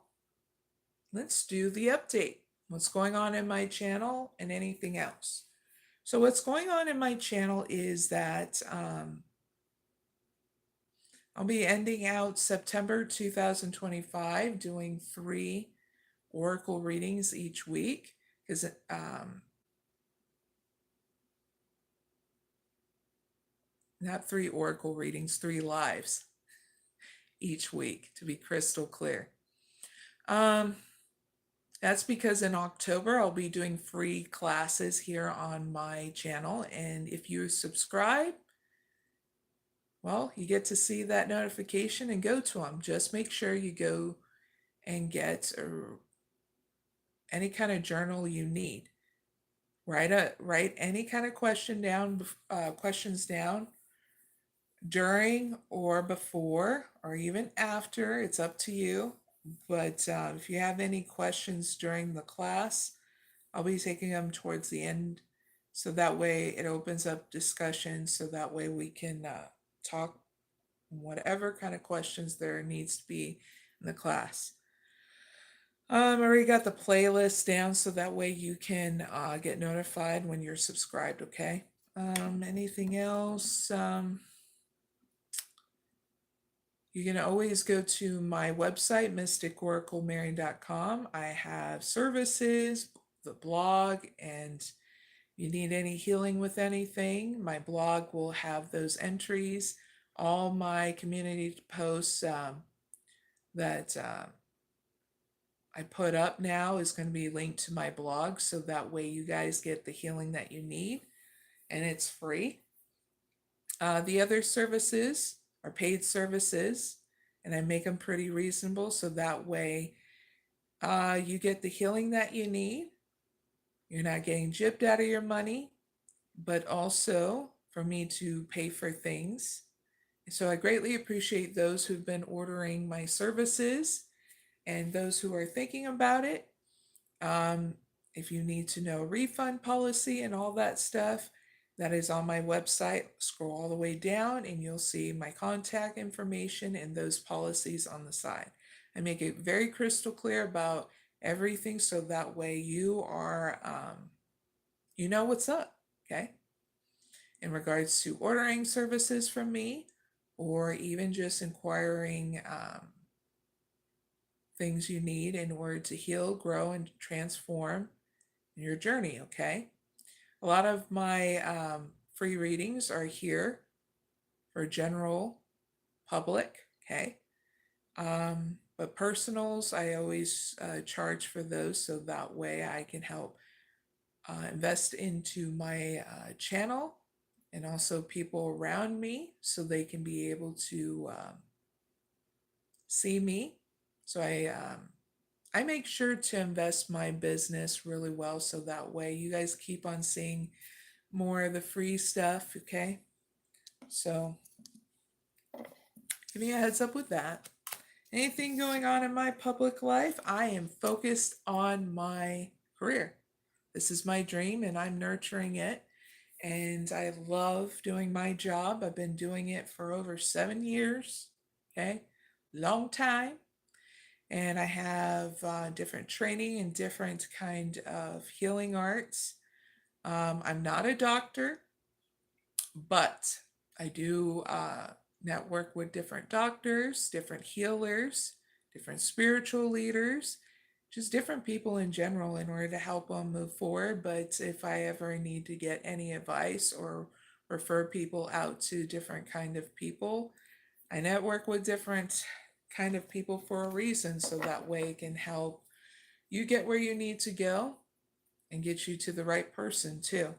let's do the update. What's going on in my channel and anything else. So what's going on in my channel is that I'll be ending out September 2025 doing 3 oracle readings each week because not 3 oracle readings, 3 lives each week, to be crystal clear. That's because in October I'll be doing free classes here on my channel, and if you subscribe, well, you get to see that notification and go to them. Just make sure you go and get any kind of journal you need. Write any kind of questions down during or before or even after. It's up to you. But if you have any questions during the class, I'll be taking them towards the end, so that way it opens up discussion, so that way we can talk whatever kind of questions there needs to be in the class. I already got the playlist down, so that way you can get notified when you're subscribed, okay? Anything else? You can always go to my website, mysticoraclemary.com. I have services, the blog, and if you need any healing with anything, my blog will have those entries. All my community posts that I put up now is going to be linked to my blog, so that way you guys get the healing that you need, and it's free. The other services are paid services, and I make them pretty reasonable, so that way you get the healing that you need. You're not getting gypped out of your money, but also for me to pay for things. So I greatly appreciate those who've been ordering my services and those who are thinking about it. If you need to know refund policy and all that stuff, that is on my website. Scroll all the way down and you'll see my contact information and those policies on the side. I make it very crystal clear about everything, so that way you are, you know what's up, okay? In regards to ordering services from me, or even just inquiring things you need in order to heal, grow, and transform your journey, okay? A lot of my free readings are here for general public, okay? But personals, I always charge for those, so that way I can help invest into my channel and also people around me, so they can be able to see me. So I make sure to invest my business really well, so that way you guys keep on seeing more of the free stuff, okay? So giving you a heads up with that. Anything going on in my public life, I am focused on my career. This is my dream and I'm nurturing it. And I love doing my job. I've been doing it for over 7 years, okay? Long time. And I have different training and different kind of healing arts. I'm not a doctor, but I do network with different doctors, different healers, different spiritual leaders, just different people in general in order to help them move forward. But if I ever need to get any advice or refer people out to different kind of people, I network with different kind of people for a reason, so that way it can help you get where you need to go and get you to the right person too.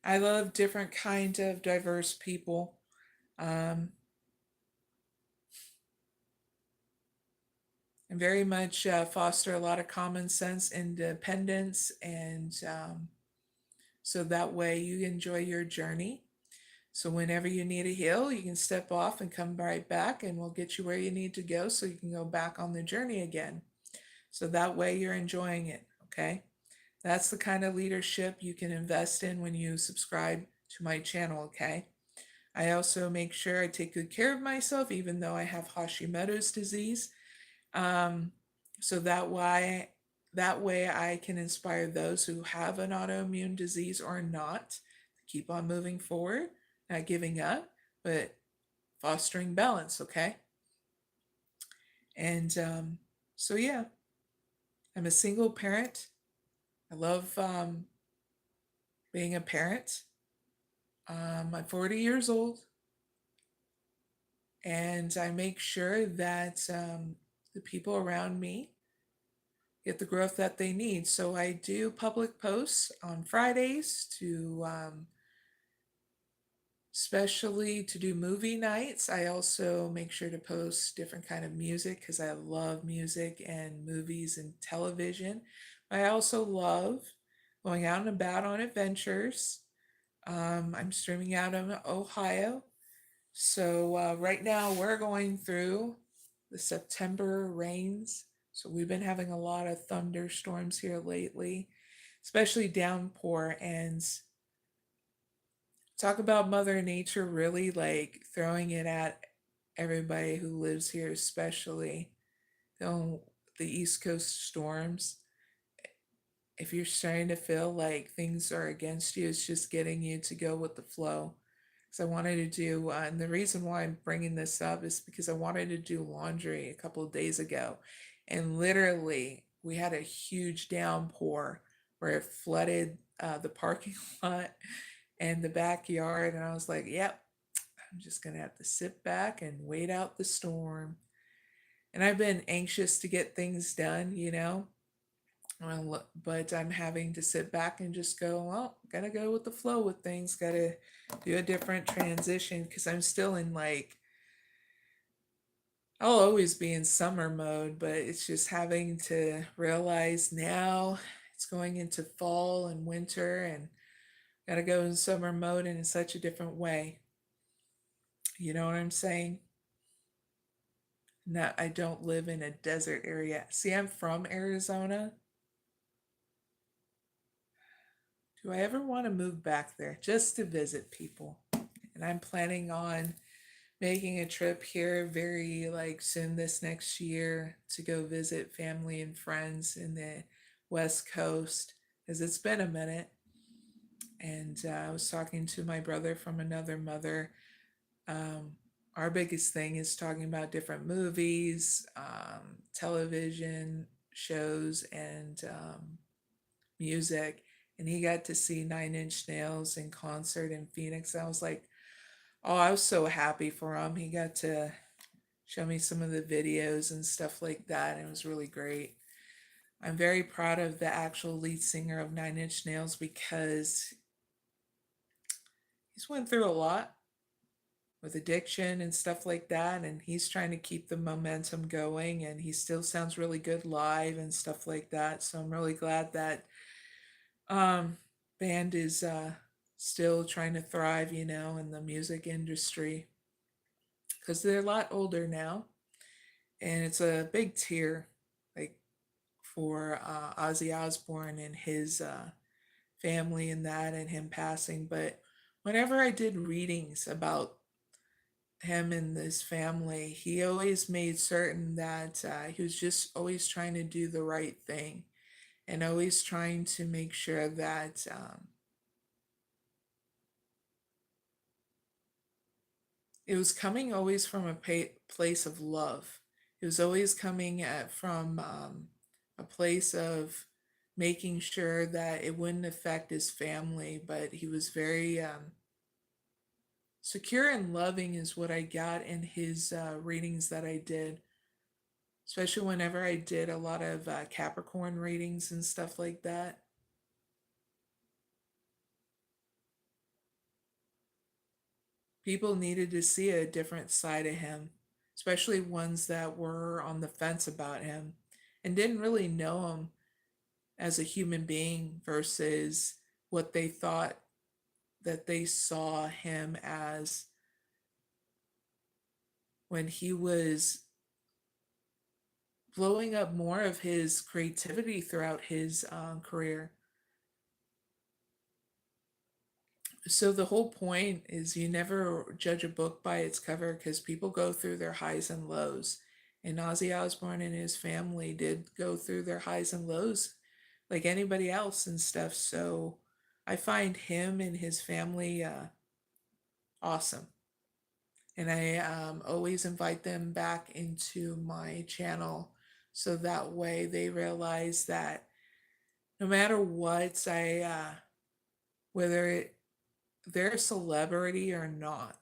I love different kind of diverse people. And very much foster a lot of common sense, independence, and so that way you enjoy your journey. So whenever you need a heal, you can step off and come right back, and we'll get you where you need to go, so you can go back on the journey again. So that way you're enjoying it, okay? That's the kind of leadership you can invest in when you subscribe to my channel, okay? I also make sure I take good care of myself, even though I have Hashimoto's disease. So that way I can inspire those who have an autoimmune disease or not to keep on moving forward, not giving up, but fostering balance, okay? And so, yeah, I'm a single parent. I love being a parent. I'm 40 years old, and I make sure that the people around me get the growth that they need. So I do public posts on Fridays to especially to do movie nights. I also make sure to post different kind of music because I love music and movies and television. I also love going out and about on adventures. I'm streaming out of Ohio. So right now we're going through the September rains. So we've been having a lot of thunderstorms here lately, especially downpour. And talk about Mother Nature really like throwing it at everybody who lives here, especially the East Coast storms. If you're starting to feel like things are against you, it's just getting you to go with the flow. Because I wanted to do, and the reason why I'm bringing this up is because I wanted to do laundry a couple of days ago. And literally, we had a huge downpour where it flooded the parking lot and the backyard. And I was like, yep, I'm just going to have to sit back and wait out the storm. And I've been anxious to get things done, you know, but I'm having to sit back and just go, well, gotta go with the flow with things, gotta do a different transition because I'm still in like, I'll always be in summer mode, but it's just having to realize now it's going into fall and winter and gotta go in summer mode and in such a different way. You know what I'm saying? No, I don't live in a desert area. See, I'm from Arizona. Do I ever want to move back there just to visit people? And I'm planning on making a trip here very like soon this next year to go visit family and friends in the West Coast because it's been a minute. And I was talking to my brother from another mother. Um, our biggest thing is talking about different movies, television shows, and music. And he got to see Nine Inch Nails in concert in Phoenix. I was like, oh, I was so happy for him. He got to show me some of the videos and stuff like that. And it was really great. I'm very proud of the actual lead singer of Nine Inch Nails because he's went through a lot with addiction and stuff like that, and he's trying to keep the momentum going, and he still sounds really good live and stuff like that. So I'm really glad that um band is still trying to thrive, you know, in the music industry because they're a lot older now, and it's a big tear like for Ozzy Osbourne and his family and that and him passing. But whenever I did readings about him and his family, he always made certain that he was just always trying to do the right thing and always trying to make sure that it was coming always from a place of love. It was always coming from a place of making sure that it wouldn't affect his family, but he was very secure and loving, is what I got in his readings that I did, especially whenever I did a lot of Capricorn readings and stuff like that. People needed to see a different side of him, especially ones that were on the fence about him and didn't really know him as a human being versus what they thought that they saw him as when he was blowing up more of his creativity throughout his career. So the whole point is you never judge a book by its cover because people go through their highs and lows. And Ozzy Osbourne and his family did go through their highs and lows like anybody else and stuff. So I find him and his family awesome. And I always invite them back into my channel so that way they realize that no matter what, whether they're a celebrity or not.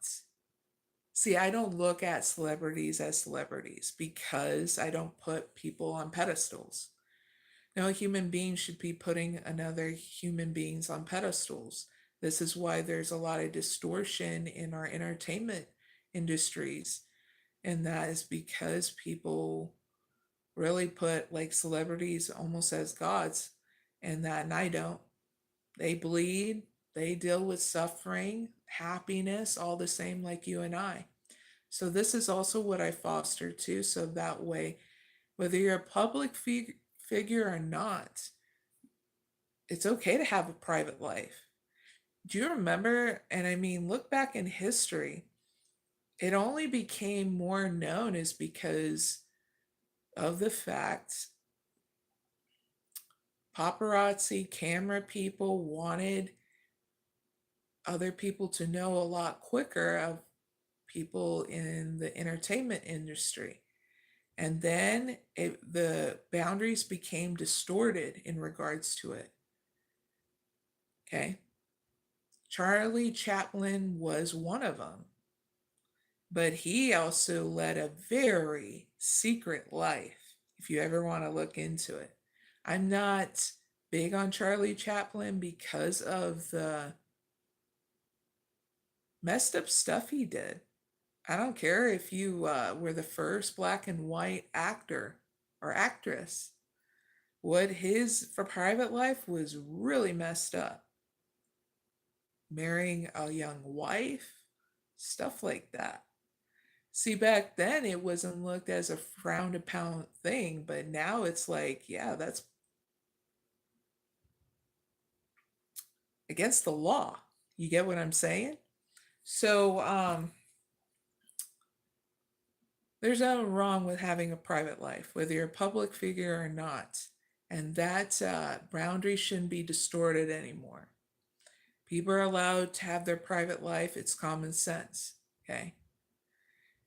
See, I don't look at celebrities as celebrities because I don't put people on pedestals. No human being should be putting another human beings on pedestals. This is why there's a lot of distortion in our entertainment industries. And that is because people really put like celebrities almost as gods, and I don't. They bleed, they deal with suffering, happiness, all the same like you and I. So this is also what I foster too. So that way, whether you're a public figure or not, it's okay to have a private life. Do you remember? And I mean, look back in history, it only became more known is because of the fact paparazzi camera people wanted other people to know a lot quicker of people in the entertainment industry. And then the boundaries became distorted in regards to it. Okay. Charlie Chaplin was one of them, but he also led a very secret life, if you ever want to look into it. I'm not big on Charlie Chaplin because of the messed up stuff he did. I don't care if you were the first black and white actor or actress. What his for private life was really messed up. Marrying a young wife, stuff like that. See, back then it wasn't looked as a frowned upon thing, but now it's like, yeah, that's against the law. You get what I'm saying? So, there's nothing wrong with having a private life, whether you're a public figure or not. And that boundary shouldn't be distorted anymore. People are allowed to have their private life. It's common sense. Okay.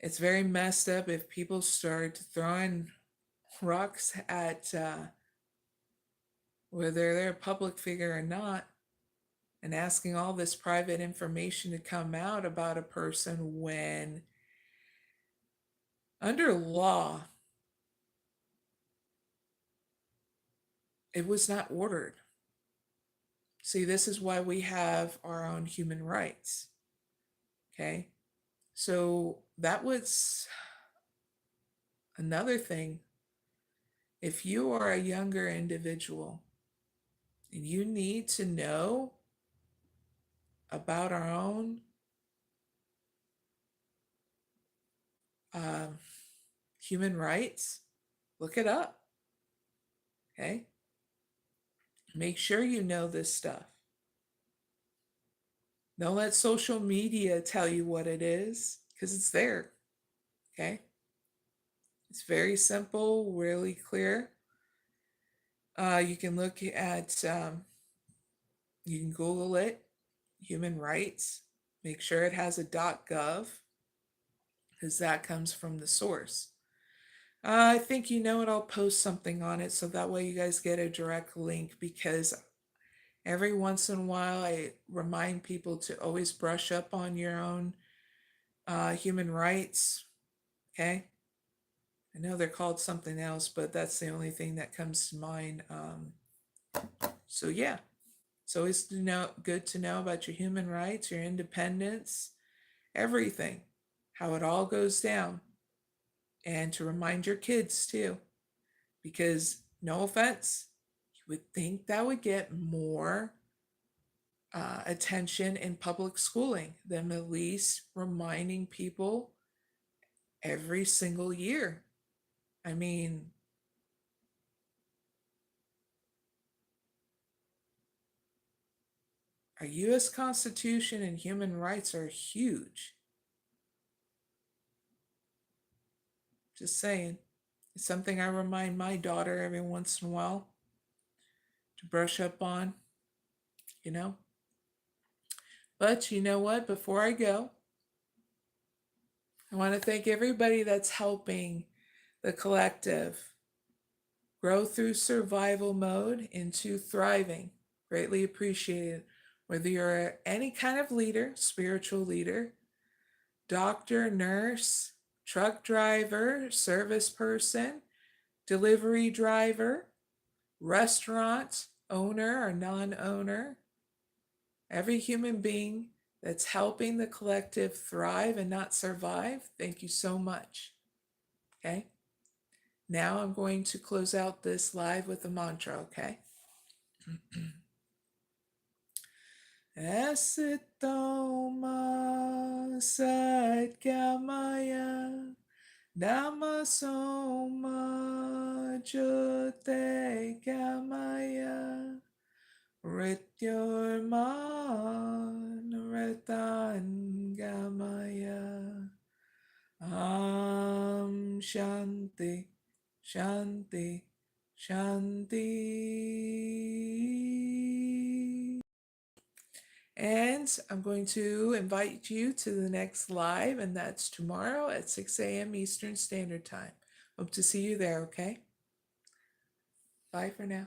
It's very messed up if people start throwing rocks at whether they're a public figure or not and asking all this private information to come out about a person when under law it was not ordered. See, this is why we have our own human rights. Okay. So that was another thing. If you are a younger individual and you need to know about our own um, human rights, look it up. Okay. Make sure you know this stuff. Don't let social media tell you what it is because it's there. Okay. It's very simple, really clear. You can look at, you can Google it, human rights. Make sure it has a .gov because that comes from the source. I think you know it. I'll post something on it so that way you guys get a direct link because every once in a while I remind people to always brush up on your own human rights. Okay. I know they're called something else, but that's the only thing that comes to mind. So yeah, it's always good to know about your human rights, your independence, everything, how it all goes down, and to remind your kids too, because no offense, you would think that would get more attention in public schooling than at least reminding people every single year. I mean, our US Constitution and human rights are huge. Just saying. It's something I remind my daughter every once in a while to brush up on, you know. But you know what? Before I go, I want to thank everybody that's helping the collective grow through survival mode into thriving. Greatly appreciated. Whether you're any kind of leader, spiritual leader, doctor, nurse, truck driver, service person, delivery driver, restaurant owner or non-owner, every human being that's helping the collective thrive and not survive, thank you so much. Okay? Now I'm going to close out this live with a mantra, okay? Asitoma satgamaya namasoma jyotigamaya Rityorman Ritangamaya Shanti Shanti Shanti. And I'm going to invite you to the next live, and that's tomorrow at 6 a.m. Eastern Standard Time. Hope to see you there, okay? Bye for now.